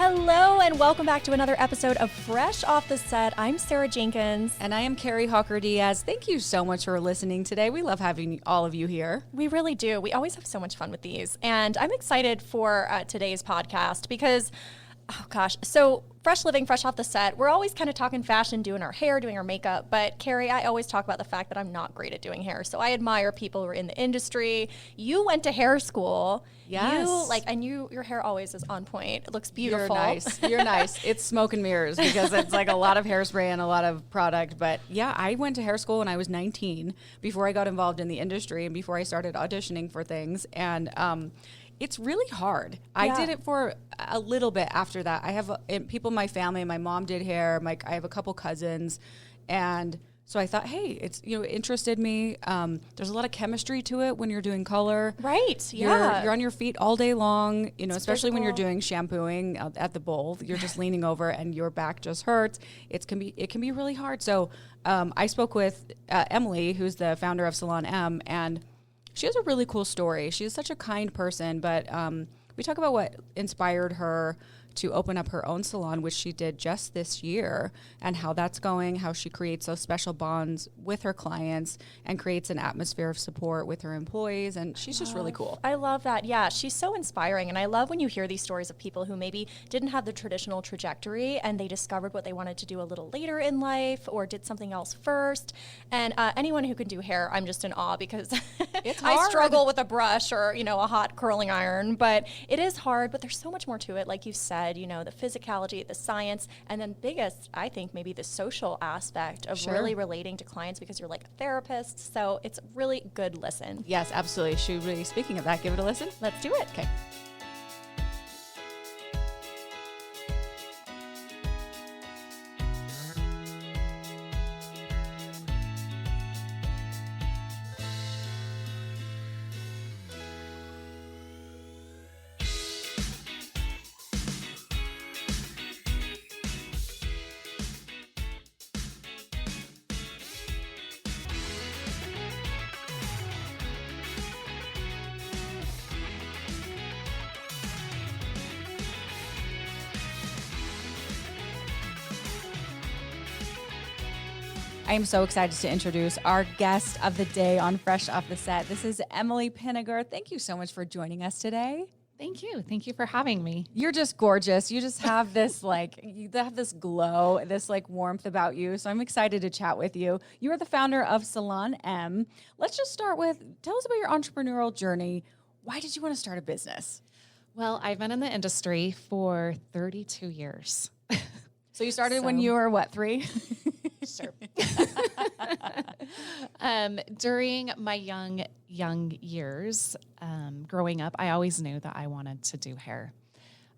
Hello and welcome back to another episode of Fresh Off the Set. I'm Sarah Jenkins. And I am Carrie Hawker-Diaz. Thank you so much for listening today. We love having all of you here. We really do. We always have so much fun with these. And I'm excited for today's podcast because, so Fresh Living, Fresh Off the Set, we're always kind of talking fashion, doing our hair, doing our makeup. But Carrie, I always talk about the fact that I'm not great at doing hair. So I admire people who are in the industry. You went to hair school. Yes. Your hair always is on point. It looks beautiful. You're nice. It's smoke and mirrors because it's like a lot of hairspray and a lot of product. But yeah, I went to hair school when I was 19 before I got involved in the industry and before I started auditioning for things. And it's really hard. Yeah. I did it for a little bit after that. I have people in my family. My mom did hair. I have a couple cousins. And so I thought, hey, it's, interested me. There's a lot of chemistry to it when you're doing color. Right, yeah. You're on your feet all day long, It's especially physical. when you're doing shampooing at the bowl. You're just leaning over and your back just hurts. It can be really hard. So I spoke with Emily, who's the founder of Salon M, and she has a really cool story. She's such a kind person, but we talk about what inspired her to open up her own salon, which she did just this year, and how that's going, how she creates those special bonds with her clients and creates an atmosphere of support with her employees. And she's just really cool. I love that. Yeah, she's so inspiring. And I love when you hear these stories of people who maybe didn't have the traditional trajectory and they discovered what they wanted to do a little later in life or did something else first. And anyone who can do hair, I'm just in awe because It's I hard. struggle with a brush or, a hot curling iron. But it is hard, but there's so much more to it. Like you said, the physicality, the science, and then biggest, I think, maybe the social aspect of Sure. really relating to clients because you're like a therapist. So it's a really good listen. Yes, absolutely. Should we, speaking of that, give it a listen? Let's do it. Okay. I am so excited to introduce our guest of the day on Fresh Off the Set. This is Emily Pinegar. Thank you so much for joining us today. Thank you. Thank you for having me. You're just gorgeous. You just have this you have this glow, this warmth about you. So I'm excited to chat with you. You are the founder of Salon M. Let's just start with, tell us about your entrepreneurial journey. Why did you want to start a business? Well, I've been in the industry for 32 years. So you started when you were what, 3? Sure. During my young years, growing up, I always knew that I wanted to do hair.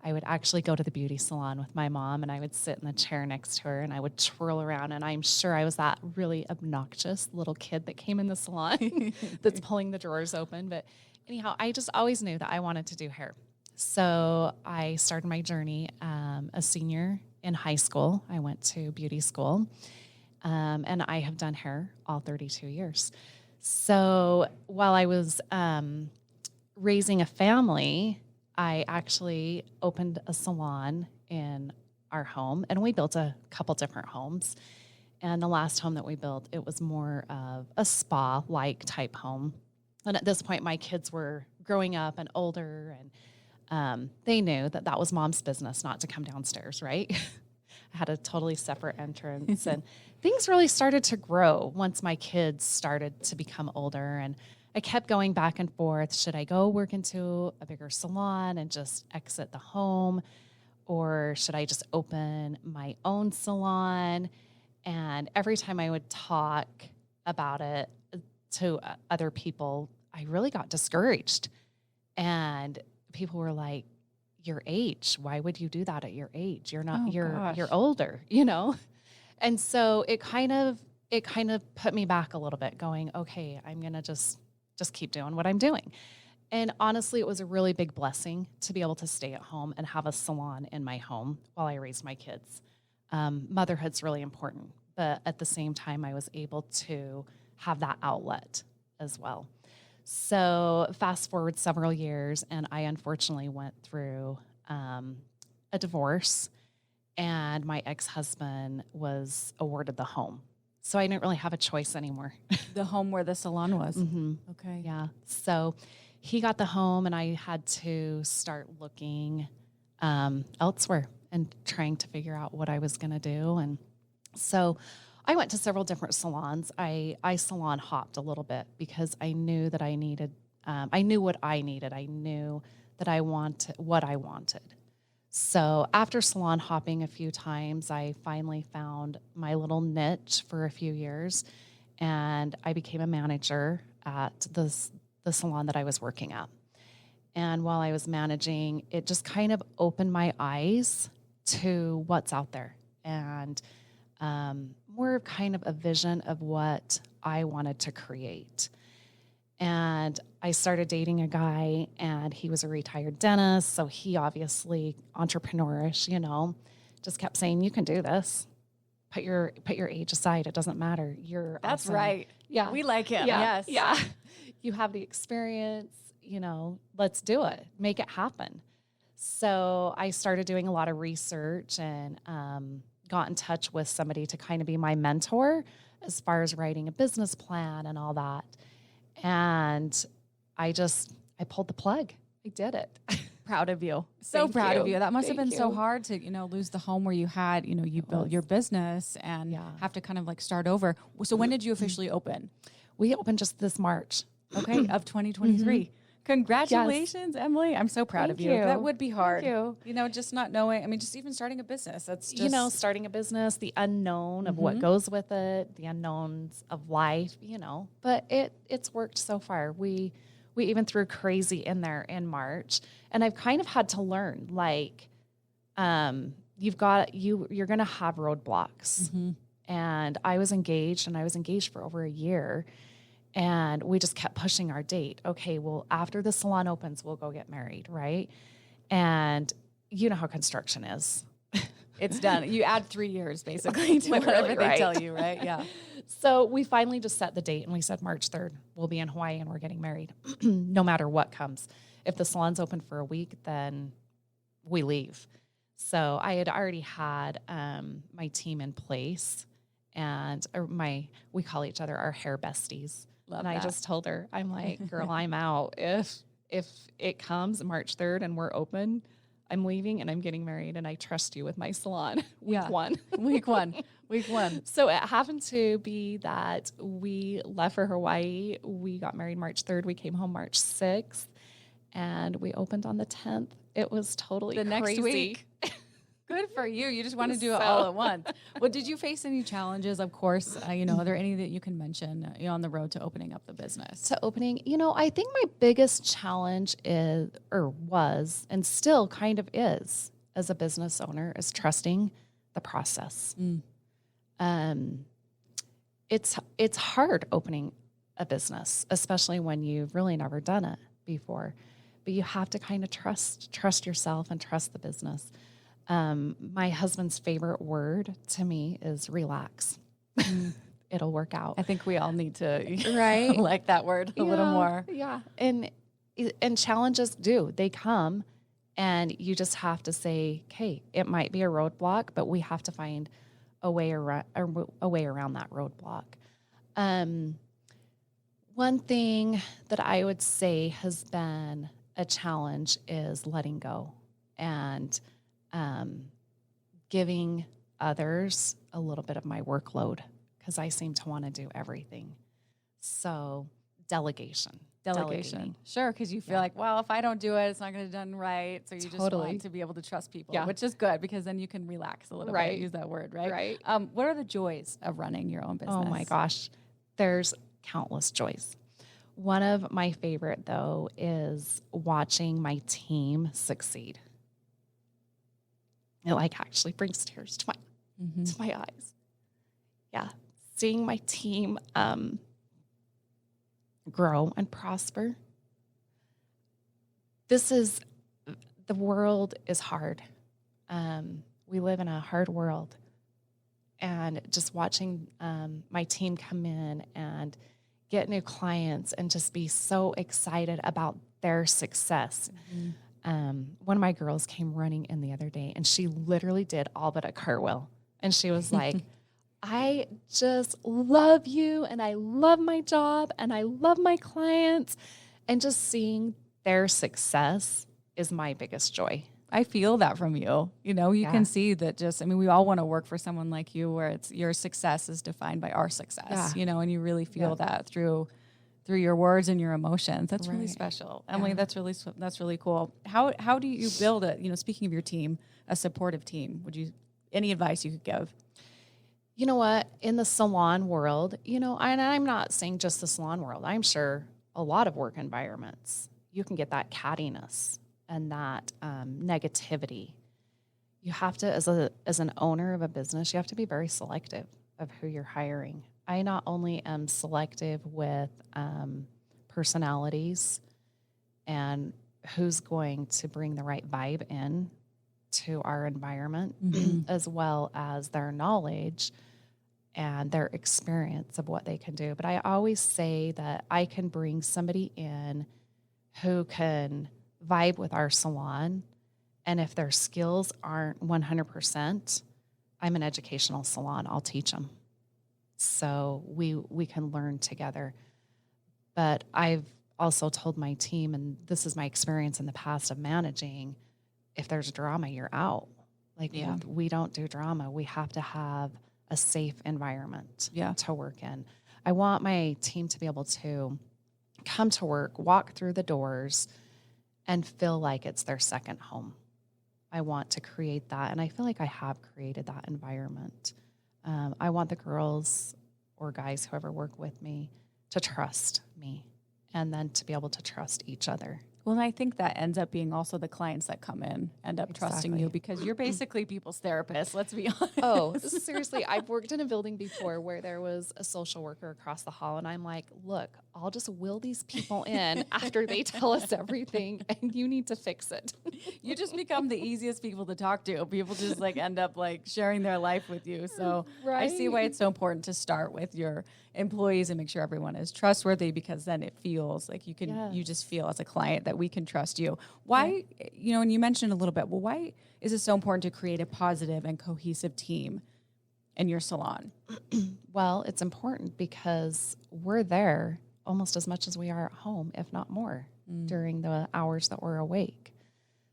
I would actually go to the beauty salon with my mom and I would sit in the chair next to her and I would twirl around, and I'm sure I was that really obnoxious little kid that came in the salon that's pulling the drawers open. But anyhow, I just always knew that I wanted to do hair. So I started my journey a senior in high school. I went to beauty school. And I have done hair all 32 years. So while I was raising a family, I actually opened a salon in our home, and we built a couple different homes. And the last home that we built, it was more of a spa-like type home. And at this point, my kids were growing up and older, and they knew that that was mom's business, not to come downstairs, right? I had a totally separate entrance, and things really started to grow once my kids started to become older. And I kept going back and forth. Should I go work into a bigger salon and just exit the home? Or should I just open my own salon? And every time I would talk about it to other people, I really got discouraged. And people were like, your age, why would you do that at your age? You're not, you're older, And so it kind of put me back a little bit, going, okay, I'm going to just keep doing what I'm doing. And honestly, it was a really big blessing to be able to stay at home and have a salon in my home while I raised my kids. Motherhood's really important, but at the same time, I was able to have that outlet as well. So fast forward several years, and I unfortunately went through a a divorce, and my ex-husband was awarded the home. So I didn't really have a choice anymore. The home where the salon was. Okay. Yeah. So he got the home, and I had to start looking elsewhere and trying to figure out what I was going to do. And so I went to several different salons. I salon hopped a little bit because I knew that I needed, I knew what I needed. I knew that I wanted what I wanted. So after salon hopping a few times, I finally found my little niche for a few years, and I became a manager at the salon that I was working at. And while I was managing, it just kind of opened my eyes to what's out there, and more kind of a vision of what I wanted to create. And I started dating a guy, and he was a retired dentist. So he obviously entrepreneurish, just kept saying, you can do this. Put your age aside. It doesn't matter. You're That's awesome. right. Yeah. We like him. Yeah. Yes. Yeah. You have the experience, let's do it. Make it happen. So I started doing a lot of research and got in touch with somebody to kind of be my mentor as far as writing a business plan and all that. And I pulled the plug. I did it. Proud of you. So proud of you. That must have been so hard to, lose the home where you had, you built your business and have to kind of like start over. So when did you officially open? We opened just this March. Okay, of 2023. Congratulations, Emily. I'm so proud of you. That would be hard. Thank you. Just not knowing. Just even starting a business. That's just, starting a business, the unknown of what goes with it, the unknowns of life, but it's worked so far. We even threw crazy in there in March, and I've kind of had to learn, like, you're going to have roadblocks. And I was engaged for over a year. And we just kept pushing our date. Okay, well, after the salon opens, we'll go get married, right? And you know how construction is. It's done. You add 3 years, basically, to whatever they tell you, right? Yeah. So we finally just set the date, and we said March 3rd. We'll be in Hawaii, and we're getting married, no matter what comes. If the salon's open for a week, then we leave. So I had already had my team in place, and we call each other our hair besties. Love and that. I just told her, I'm like, girl, I'm out. If it comes March 3rd and we're open, I'm leaving and I'm getting married, and I trust you with my salon. Week one. Week one. So it happened to be that we left for Hawaii. We got married March 3rd. We came home March 6th, and we opened on the 10th. It was totally crazy. Next week. Good for you. You just want to do it all at once. Well, did you face any challenges? Of course, are there any that you can mention on the road to opening up the business? To opening, I think my biggest challenge was, and still kind of is, as a business owner, is trusting the process. It's hard opening a business, especially when you've really never done it before. But you have to kind of trust yourself and trust the business. My husband's favorite word to me is relax. It'll work out. I think we all need to right? like that word a little more. Yeah. And challenges they come, and you just have to say, okay, it might be a roadblock, but we have to find a way around that roadblock. One thing that I would say has been a challenge is letting go and giving others a little bit of my workload, because I seem to want to do everything. So delegation. Sure, because you feel like, well, if I don't do it, it's not going to be done right. So you just want to be able to trust people, which is good, because then you can relax a little bit. Use that word, right? Right. What are the joys of running your own business? Oh my gosh, there's countless joys. One of my favorite, though, is watching my team succeed. It actually brings tears to my eyes. Yeah, seeing my team grow and prosper. The world is hard. We live in a hard world, and just watching my team come in and get new clients and just be so excited about their success. one of my girls came running in the other day, and she literally did all but a cartwheel. And she was like, I just love you, and I love my job, and I love my clients. And just seeing their success is my biggest joy. I feel that from you. You can see that we all want to work for someone like you where it's your success is defined by our success, and you really feel that through your words and your emotions. That's really special. Emily, that's really cool. How do you build speaking of your team, a supportive team? Any advice you could give? You know what? In the salon world, and I'm not saying just the salon world, I'm sure a lot of work environments, you can get that cattiness and that negativity. You have to, as an owner of a business, you have to be very selective of who you're hiring. I not only am selective with personalities and who's going to bring the right vibe in to our environment, as well as their knowledge and their experience of what they can do. But I always say that I can bring somebody in who can vibe with our salon, and if their skills aren't 100%, I'm an educational salon. I'll teach them. So we can learn together. But I've also told my team, and this is my experience in the past of managing, if there's drama, you're out. We don't do drama. We have to have a safe environment to work in. I want my team to be able to come to work, walk through the doors, and feel like it's their second home. I want to create that, and I feel like I have created that environment. I want the girls or guys, whoever work with me, to trust me, and then to be able to trust each other. Well, and I think that ends up being also the clients that come in end up trusting you because you're basically people's therapist. Let's be honest. Oh, seriously. I've worked in a building before where there was a social worker across the hall, and I'm like, look, I'll just will these people in after they tell us everything, and you need to fix it. You just become the easiest people to talk to. People just end up sharing their life with you. So I see why it's so important to start with your employees and make sure everyone is trustworthy, because then it feels like you just feel as a client that we can trust you. Why, and you mentioned a little bit, well, why is it so important to create a positive and cohesive team in your salon? Well, it's important because we're there almost as much as we are at home, if not more, during the hours that we're awake.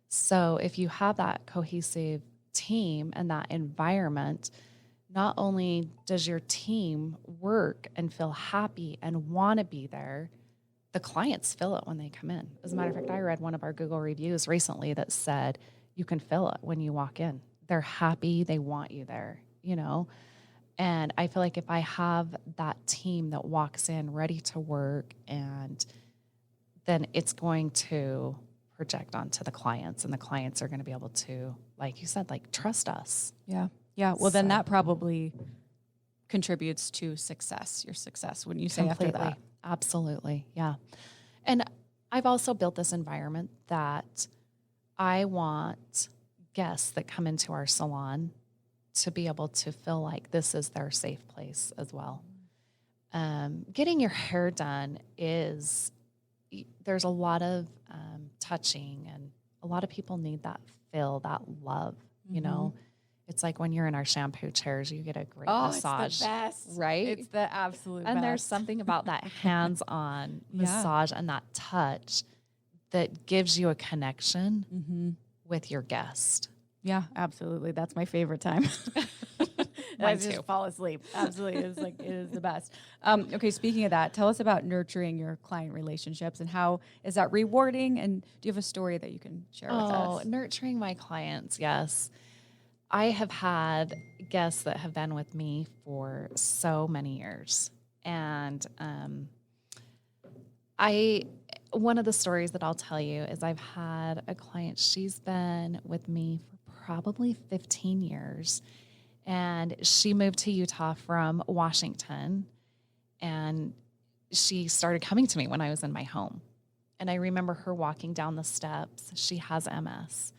So if you have that cohesive team and that environment, not only does your team work and feel happy and want to be there, the clients feel it when they come in. As a matter of fact, I read one of our Google reviews recently that said you can feel it when you walk in. They're happy. They want you there, And I feel like if I have that team that walks in ready to work, and then it's going to project onto the clients, and the clients are going to be able to, like you said, trust us. Yeah. Yeah. Well, then that probably contributes to your success, wouldn't you say, Completely. after that? Absolutely. Yeah. And I've also built this environment that I want guests that come into our salon to be able to feel like this is their safe place as well. Getting your hair done there's a lot of touching, and a lot of people need that feel, that love, It's like when you're in our shampoo chairs, you get a great massage. It's the best. Right? It's the absolute and best. There's something about that hands-on massage and that touch that gives you a connection with your guest. Yeah, absolutely. That's my favorite time. I just fall asleep. Absolutely. It is the best. Okay, speaking of that, tell us about nurturing your client relationships, and how is that rewarding? And do you have a story that you can share with us? Nurturing my clients, yes. I have had guests that have been with me for so many years. And one of the stories that I'll tell you is I've had a client, she's been with me for probably 15 years. And she moved to Utah from Washington, and she started coming to me when I was in my home. And I remember her walking down the steps. She has MS.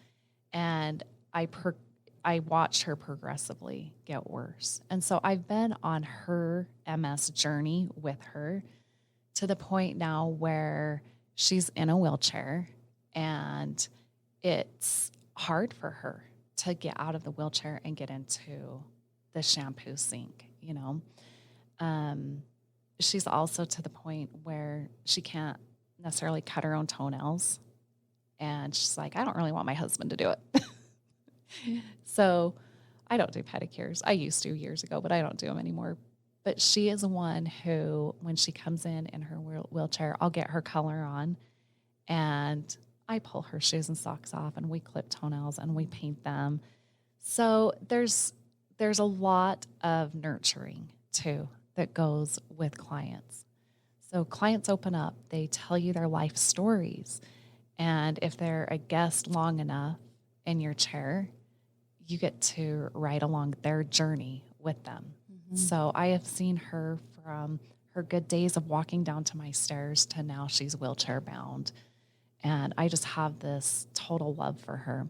And I watched her progressively get worse. And so I've been on her MS journey with her to the point now where she's in a wheelchair, and it's hard for her to get out of the wheelchair and get into the shampoo sink, you know. She's also to the point where she can't necessarily cut her own toenails. And she's like, I don't really want my husband to do it. So I don't do pedicures. I used to years ago, but I don't do them anymore. But she is one who, when she comes in her wheelchair, I'll get her color on and I pull her shoes and socks off and we clip toenails and we paint them. So there's a lot of nurturing too that goes with clients. So clients open up, they tell you their life stories. And if they're a guest long enough in your chair, you get to ride along their journey with them. Mm-hmm. So I have seen her from her good days of walking down to my stairs to now she's wheelchair bound. And I just have this total love for her.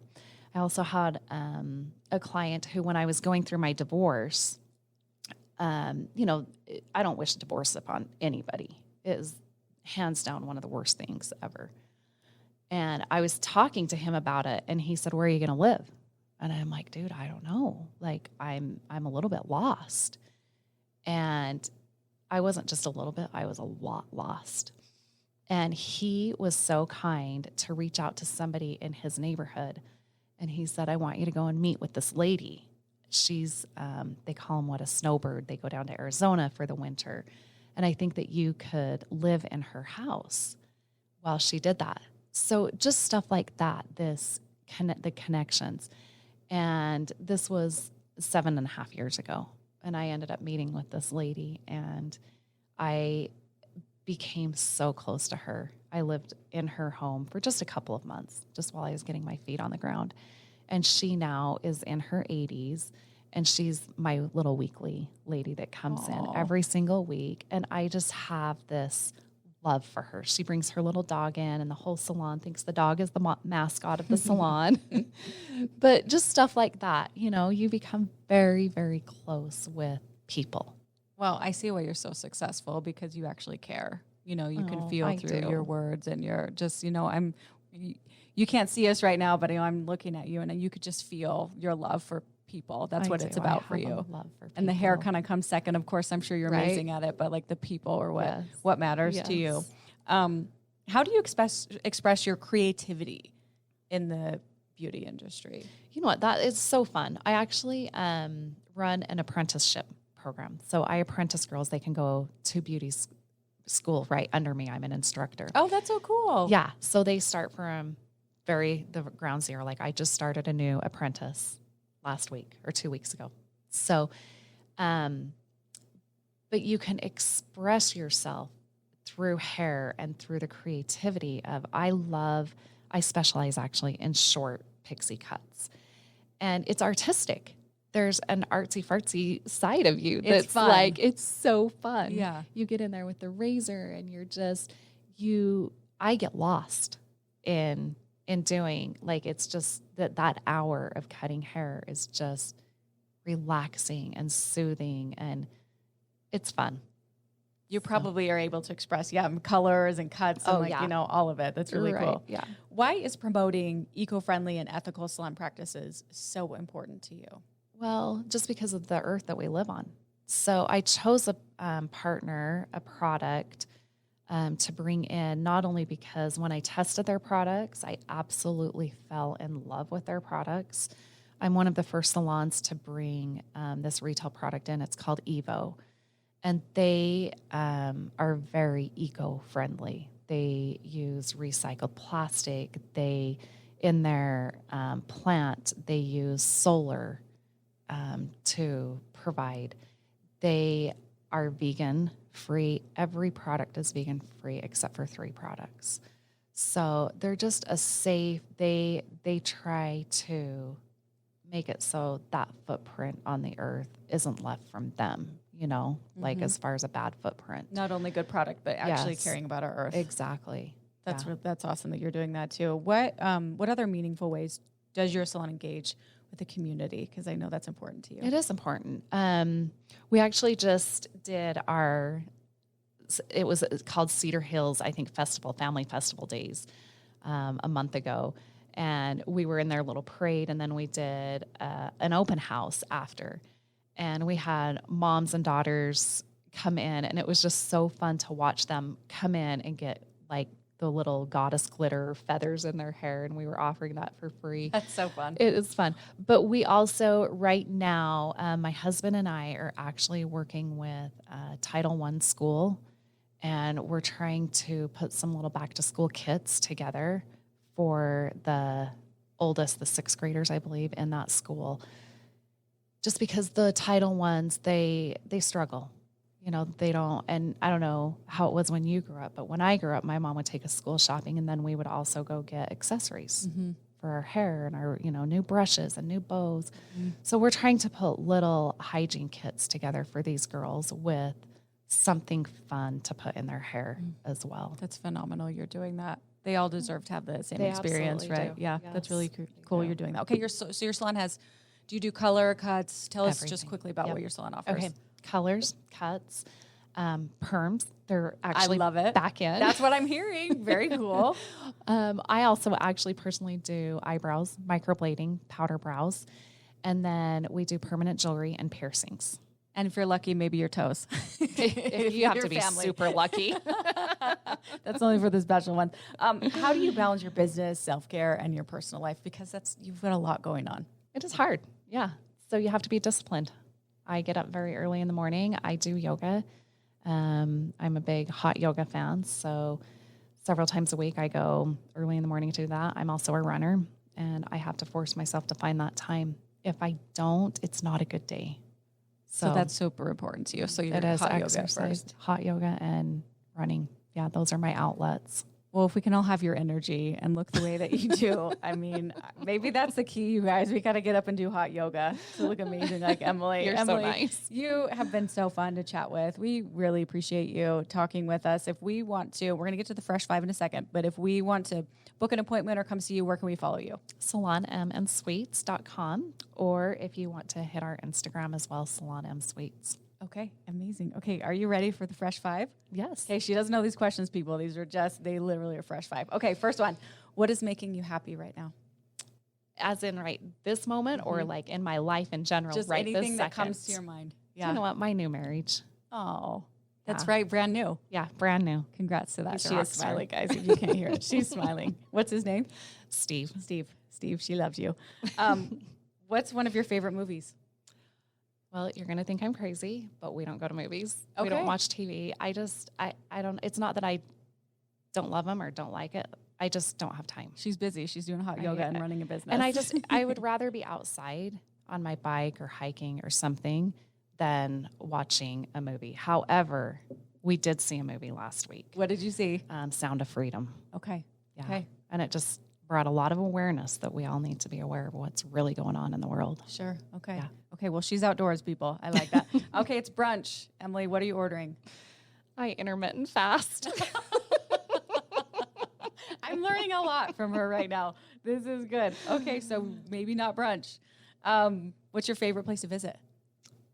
I also had a client who, when I was going through my divorce, you know, I don't wish divorce upon anybody. It is hands down one of the worst things ever. And I was talking to him about it, and he said, where are you going to live? And I'm like, dude, I don't know. Like, I'm a little bit lost. And I wasn't just a little bit, I was a lot lost. And he was so kind to reach out to somebody in his neighborhood. And he said, I want you to go and meet with this lady. She's, they call them a snowbird. They go down to Arizona for the winter. And I think that you could live in her house while she did that. So just stuff like that, the connections. And this was 7.5 years ago. And I ended up meeting with this lady, and I became so close to her. I lived in her home for just a couple of months, just while I was getting my feet on the ground. And she now is in her 80s, and she's my little weekly lady that comes in every single week. And I just have this love for her. She brings her little dog in, and the whole salon thinks the dog is the mascot of the salon. But just stuff like that, you know, you become very, very close with people. Well, I see why you're so successful, because you actually care. You know, you can feel through your words, and you're just, you know, you can't see us right now, but I'm looking at you, and you could just feel your love for people. That's what it's about for you. Love for people. And the hair kind of comes second. Of course, I'm sure you're amazing at it, but like the people are what matters to you. How do you express your creativity in the beauty industry? You know what? That is so fun. I actually run an apprenticeship program. So I apprentice girls. They can go to beauty school right under me. I'm an instructor. Oh, that's so cool. Yeah. So they start from the ground zero. Like, I just started a new apprentice last week or 2 weeks ago. So, but you can express yourself through hair and through the creativity of, I specialize actually in short pixie cuts, and it's artistic. There's an artsy fartsy side of you that's fun. Like, it's so fun. Yeah. You get in there with the razor, and you're just, I get lost in doing, like, it's just that hour of cutting hair is just relaxing and soothing, and it's fun. You probably are able to express, colors and cuts and you know, all of it. That's really cool. Yeah. Why is promoting eco-friendly and ethical salon practices so important to you? Well, just because of the earth that we live on. So I chose a partner, a product to bring in, not only because when I tested their products, I absolutely fell in love with their products. I'm one of the first salons to bring this retail product in. It's called Evo. And they are very eco-friendly. They use recycled plastic. In their plant, they use solar to provide. They are vegan-free. Every product is vegan-free except for 3 products. So they're just a safe, they try to make it so that footprint on the earth isn't left from them, you know, like as far as a bad footprint. Not only good product, but actually caring about our earth. Exactly. That's awesome that you're doing that too. What other meaningful ways does your salon engage with the community? Because I know that's important to you. It is important. We actually just did it was called Cedar Hills, I think, Family Festival Days a month ago. and we were in their little parade, and then we did an open house after, and we had moms and daughters come in, and it was just so fun to watch them come in and get like the little goddess glitter feathers in their hair, and we were offering that for free. That's so fun. It is fun. But we also, right now, my husband and I are actually working with Title I school, and we're trying to put some little back to school kits together for the oldest, the 6th graders, I believe, in that school. Just because the Title I's, they struggle. You know, they don't, and I don't know how it was when you grew up, but when I grew up, my mom would take us school shopping, and then we would also go get accessories for our hair and our, new brushes and new bows. So we're trying to put little hygiene kits together for these girls with something fun to put in their hair as well. That's phenomenal. You're doing that. They all deserve to have the same They experience, absolutely right? do. Yeah, Yes, that's really cool. do. You're doing that. Okay, so your salon has, do you do color cuts? Tell us just Everything. quickly about Yep. what your salon offers. Okay, colors, cuts, perms. They're actually love it. back in. That's what I'm hearing. Very cool. I also actually personally do eyebrows, microblading, powder brows, and then we do permanent jewelry and piercings. And if you're lucky, maybe your toes. If you have Your to be family. super lucky. That's only for the special ones. How do you balance your business, self-care, and your personal life? Because you've got a lot going on. It is hard. Yeah. So you have to be disciplined. I get up very early in the morning. I do yoga. I'm a big hot yoga fan. So several times a week I go early in the morning to do that. I'm also a runner, and I have to force myself to find that time. If I don't, it's not a good day. So that's super important to you. So you're it is hot yoga exercise, first. hot yoga, and running. Yeah, those are my outlets. Well, if we can all have your energy and look the way that you do, I mean, maybe that's the key, you guys. We got to get up and do hot yoga to look amazing like Emily. You're Emily, so nice. You have been so fun to chat with. We really appreciate you talking with us. If we want to, we're going to get to the Fresh 5 in a second, but if we want to book an appointment or come see you, where can we follow you? SalonMsweets.com, or if you want to hit our Instagram as well, SalonMsweets. Okay, amazing. Okay, are you ready for the Fresh 5? Yes. Okay, she doesn't know these questions, people. These are they literally are Fresh 5. Okay, first one. What is making you happy right now? As in right this moment, or like in my life in general, Just right anything this that second? comes to your mind. Yeah. You know what? My new marriage. Oh, that's Yeah. right. Brand new. Yeah, brand new. Congrats to that. He's a She rock is star. smiling, guys, if you can't hear it. She's smiling. What's his name? Steve. Steve, she loves you. What's one of your favorite movies? Well, you're going to think I'm crazy, but we don't go to movies. We Okay. don't watch TV. I don't, it's not that I don't love them or don't like it. I just don't have time. She's busy. She's doing hot yoga and running a business. And I would rather be outside on my bike or hiking or something than watching a movie. However, we did see a movie last week. What did you see? Sound of Freedom. Okay. Yeah. Okay. And it just brought a lot of awareness that we all need to be aware of what's really going on in the world. Sure. Okay. Yeah. Okay. Well, she's outdoors, people. I like that. Okay. It's brunch. Emily, what are you ordering? I intermittent fast. I'm learning a lot from her right now. This is good. Okay. So maybe not brunch. What's your favorite place to visit?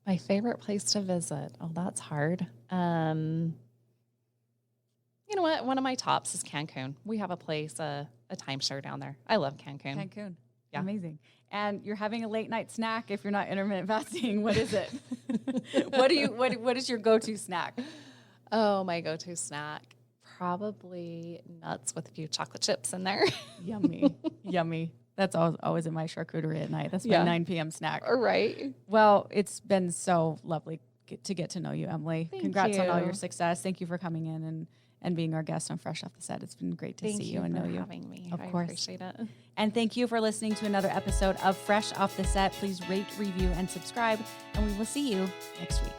My favorite place to visit. Oh, that's hard. You know what? One of my tops is Cancun. We have a place, a timeshare down there. I love Cancun. Cancun. Yeah. Amazing. And you're having a late night snack if you're not intermittent fasting. What is it? What is your go-to snack? Oh, my go-to snack. Probably nuts with a few chocolate chips in there. Yummy. Yummy. That's always in my charcuterie at night. That's my 9 p.m. snack. All right. Well, it's been so lovely to get to know you, Emily. Thank Congrats on all you. your success. Thank you for coming in and being our guest on Fresh Off the Set. It's been great to Thank see you you and for know you. having me. Of I course. appreciate it. And thank you for listening to another episode of Fresh Off the Set. Please rate, review, and subscribe, and we will see you next week.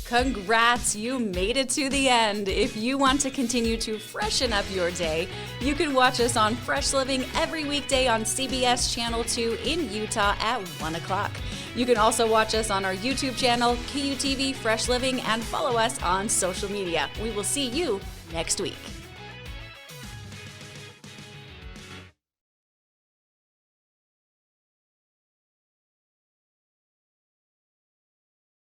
Congrats, you made it to the end. If you want to continue to freshen up your day, you can watch us on Fresh Living every weekday on CBS Channel 2 in Utah at 1 o'clock. You can also watch us on our YouTube channel, KUTV Fresh Living, and follow us on social media. We will see you next week.